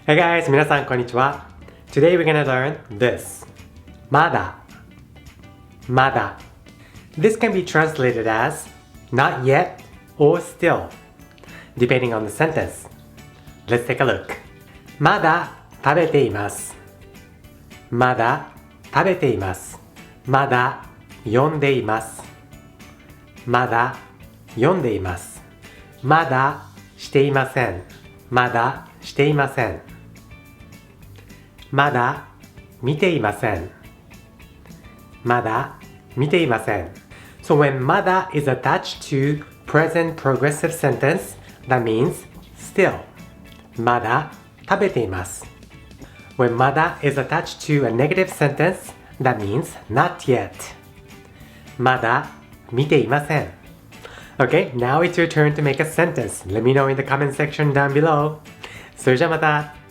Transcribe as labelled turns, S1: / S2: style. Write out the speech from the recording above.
S1: Hey guys, 皆さんこんにちは。Today we're gonna learn this. まだまだ This can be translated as not yet or still, depending on the sentence. Let's take a look. まだ食べています。まだ食べています。まだ読んでいます。まだ読んでいます。まだしていません。まだしていません。まだ見ていません。まだ見ていません。So when まだ is attached to present progressive sentence, that means still. まだ食べています。When まだ is attached to a negative sentence, that means not yet. まだ見ていません。Okay, now it's your turn to make a sentence. Let me know in the comment section down below. それじゃまた。